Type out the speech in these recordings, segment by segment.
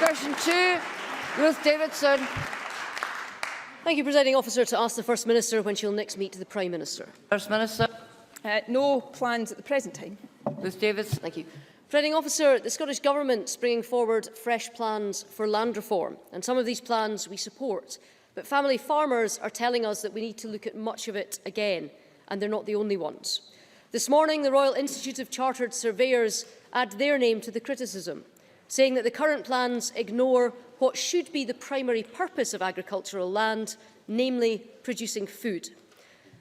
Question 2, Ruth Davidson. Thank you, Presiding Officer. To ask the First Minister when she will next meet the Prime Minister. First Minister. No plans at the present time. Ruth Davidson. Thank you. Presiding Officer, the Scottish Government is bringing forward fresh plans for land reform, and some of these plans we support. But family farmers are telling us that we need to look at much of it again, and they're not the only ones. This morning, the Royal Institute of Chartered Surveyors add their name to the criticism, saying that the current plans ignore what should be the primary purpose of agricultural land, namely producing food.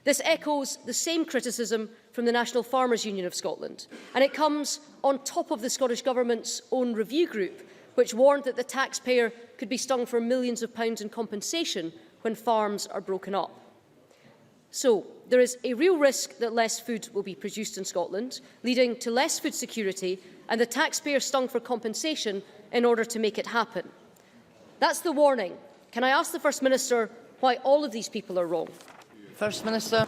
This echoes the same criticism from the National Farmers Union of Scotland, and it comes on top of the Scottish Government's own review group, which warned that the taxpayer could be stung for millions of pounds in compensation when farms are broken up. So, there is a real risk that less food will be produced in Scotland, leading to less food security and the taxpayer stung for compensation in order to make it happen. That's the warning. Can I ask the First Minister why all of these people are wrong? First Minister.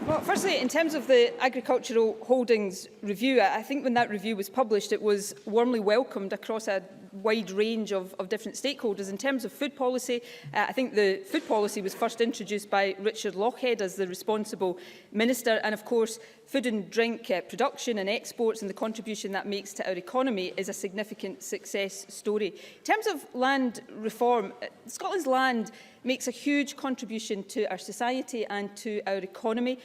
Well, firstly, in terms of the Agricultural Holdings Review, I think when that review was published, it was warmly welcomed across a wide range of different stakeholders. In terms of food policy, I think the food policy was first introduced by Richard Lochhead as the responsible minister, and of course food and drink production and exports and the contribution that makes to our economy is a significant success story. In terms of land reform, Scotland's land makes a huge contribution to our society and to our economy.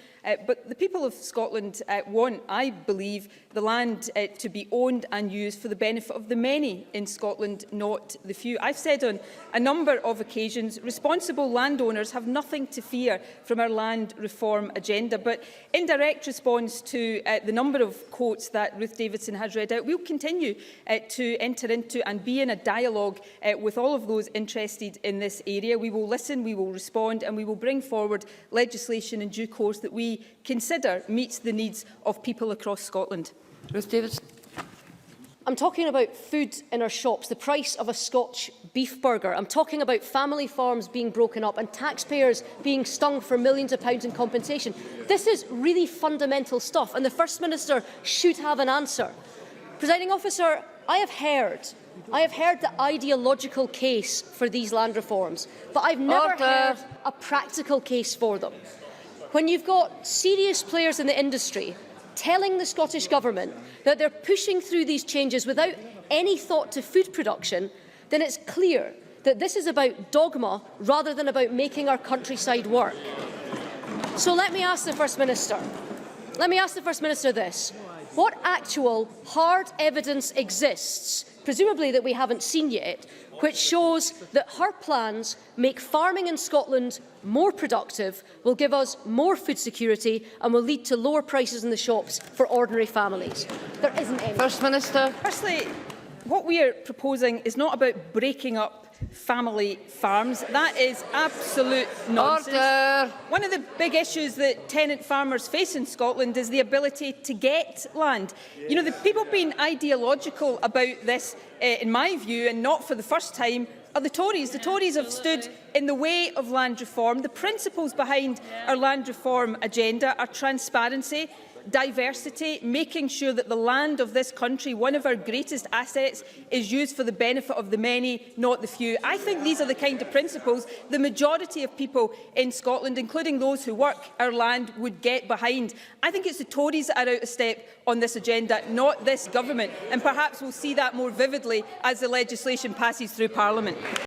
But the people of Scotland want, I believe, the land to be owned and used for the benefit of the many in Scotland, not the few. I've said on a number of occasions, responsible landowners have nothing to fear from our land reform agenda. But in direct response to the number of quotes that Ruth Davidson has read out, we'll continue to enter into and be in a dialogue with all of those interested in this area. We will listen, we will respond, and we will bring forward legislation in due course that we consider meets the needs of people across Scotland. Ruth Davidson. I'm talking about food in our shops, the price of a Scotch beef burger. I'm talking about family farms being broken up and taxpayers being stung for millions of pounds in compensation. This is really fundamental stuff, and the First Minister should have an answer. Presiding Officer, I have heard the ideological case for these land reforms, but I've never heard a practical case for them. When you've got serious players in the industry telling the Scottish Government that they're pushing through these changes without any thought to food production, then it's clear that this is about dogma rather than about making our countryside work. So let me ask the First Minister. This. What actual hard evidence exists, presumably that we haven't seen yet, which shows that her plans make farming in Scotland more productive, will give us more food security and will lead to lower prices in the shops for ordinary families? There isn't any. First Minister. Firstly, what we are proposing is not about breaking up family farms. That is absolute nonsense. Order. One of the big issues that tenant farmers face in Scotland is the ability to get land. You know, the people being ideological about this, in my view, and not for the first time, are the Tories. The Tories have stood in the way of land reform. The principles behind our land reform agenda are transparency, diversity, making sure that the land of this country, one of our greatest assets, is used for the benefit of the many, not the few. I think these are the kind of principles the majority of people in Scotland, including those who work our land, would get behind. I think it's the Tories that are out of step on this agenda, not this government, and perhaps we'll see that more vividly as the legislation passes through Parliament.